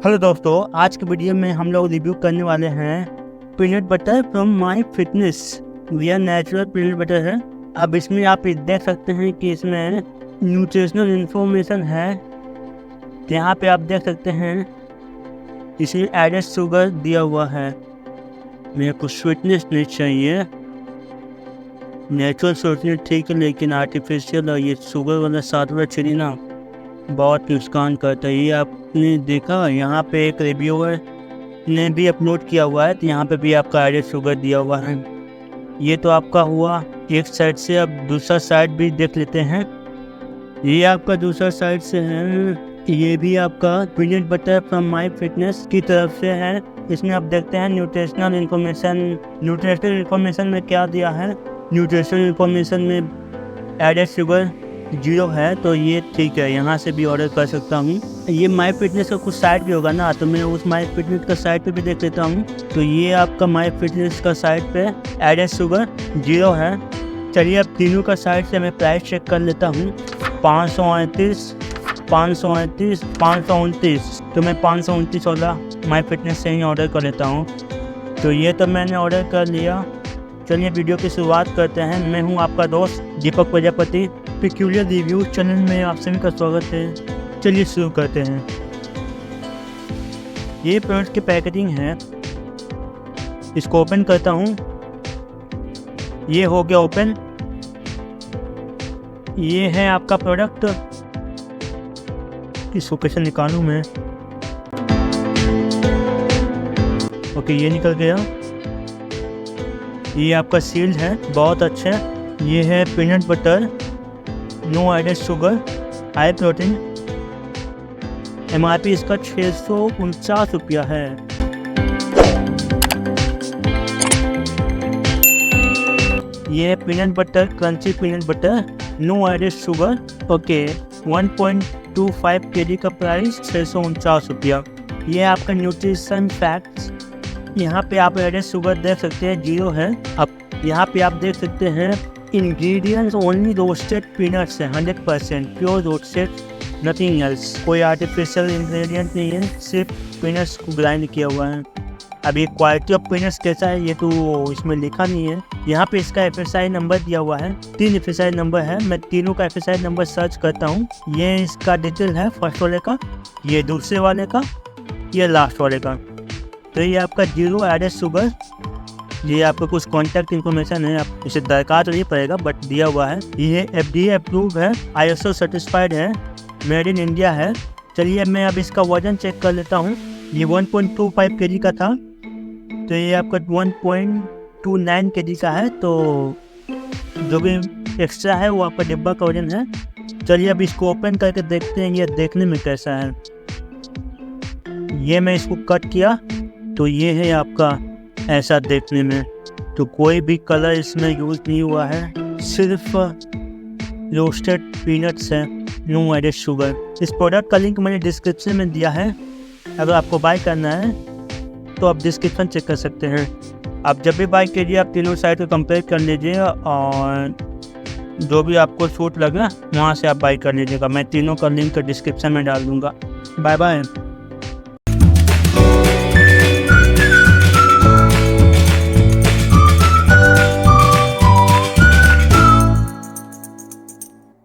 Hello दोस्तों, आज के वीडियो में हम लोग रिव्यू करने वाले हैं peanut butter from my fitness. यह नेचुरल पीनट बटर है। अब इसमें आप देख सकते हैं कि इसमें न्यूट्रिशनल इन्फॉर्मेशन है। यहाँ पे आप देख सकते हैं इसमें एडेड शुगर दिया हुआ है। मेरे को स्वीटनेस नहीं चाहिए, नेचुरल स्वीटनेस ठीक है, लेकिन आर्टिफिशियल और ये शुगर वाला साथ वाला चीनी ना बहुत नुकसान करता है। ये आपने देखा, यहाँ पे एक रिव्यूअर ने भी अपलोड किया हुआ है, तो यहाँ पे भी आपका एडेड शुगर दिया हुआ है। ये तो आपका हुआ एक साइड से। अब दूसरा साइड भी देख लेते हैं। ये आपका दूसरा साइड से है। ये भी आपका peanut butter from my fitness की तरफ से है। इसमें आप देखते हैं न्यूट्रिशनल इन्फॉर्मेशन में क्या दिया है। न्यूट्रिशनल इन्फॉर्मेशन में एडेड शुगर 0 है, तो ये ठीक है, यहाँ से भी ऑर्डर कर सकता हूँ। ये माई फिटनेस का कुछ साइट भी होगा ना, तो मैं उस माई फिटनेस का साइट पे भी देख लेता हूँ। तो ये आपका माई फिटनेस का साइट पे एडेड शुगर 0 है। चलिए अब तीनों का साइट से मैं प्राइस चेक कर लेता हूँ। 538, 538, 529, तो मैं 529 वाला माई फिटनेस से ही ऑर्डर कर लेता हूँ। तो ये तो मैंने ऑर्डर कर लिया। चलिए वीडियो की शुरुआत करते हैं। मैं हूं आपका दोस्त दीपक प्रजापति। पेक्यूलियर रिव्यू चैनल में आप सभी का स्वागत है। चलिए शुरू करते हैं। ये प्रोडक्ट की पैकेजिंग है। इसको ओपन करता हूं। ये हो गया ओपन। ये है आपका प्रोडक्ट। इसको कैसे निकालूं मैं? ओके, ये निकल गया। ये आपका सील्ड है, बहुत अच्छा। ये है peanut butter, no added sugar, high protein. MRP इसका 649 रुपया है। ये है peanut butter, crunchy peanut butter, no added sugar. Okay, 1.25 kg का प्राइस 649 रुपया। ये आपका न्यूट्रिशन फैक्ट्स। यहाँ पे आप एडेड शुगर देख सकते हैं 0 है। अब यहाँ पे आप देख सकते हैं इंग्रेडिएंट्स ओनली रोस्टेड पीनट्स है, 100% प्योर रोस्टेड, नथिंग एल्स। कोई आर्टिफिशियल इंग्रेडिएंट नहीं है, सिर्फ पीनट्स को ग्राइंड किया हुआ है। अब ये क्वालिटी ऑफ पीनट्स कैसा है ये तो इसमें लिखा नहीं है। यहाँ पे इसका FSI नंबर दिया हुआ है। 3 FSI नंबर है। मैं तीनों का FSI नंबर सर्च करता हूँ। ये इसका डिटेल है, फर्स्ट वाले का, ये दूसरे वाले का, ये लास्ट वाले का। तो ये आपका 0 एडेड शुगर। ये आपका कुछ कॉन्टैक्ट इन्फॉर्मेशन है, आप इसे दरकार तो नहीं पड़ेगा बट दिया हुआ है। ये FDA अप्रूव है, ISO सर्टिफाइड है, मेड इन इंडिया है। चलिए मैं अब इसका वजन चेक कर लेता हूँ। ये 1.25 kg का था, तो ये आपका 1.29 kg का है। तो जो भी एक्स्ट्रा है वो आपका डिब्बा का वजन है। चलिए अब इसको ओपन करके देखते हैं ये देखने में कैसा है। ये मैं इसको कट किया तो ये है आपका ऐसा देखने में। तो कोई भी कलर इसमें यूज़ नहीं हुआ है, सिर्फ रोस्टेड पीनट्स है, नो एडेड शुगर। इस प्रोडक्ट का लिंक मैंने डिस्क्रिप्शन में दिया है। अगर आपको बाय करना है तो आप डिस्क्रिप्शन चेक कर सकते हैं। आप जब भी बाय कीजिए आप तीनों साइट को कंपेयर कर लीजिएगा और जो भी आपको सूट लगे वहाँ से आप बाय कर लीजिएगा। मैं तीनों का लिंक डिस्क्रिप्शन में डाल दूँगा। Bye bye.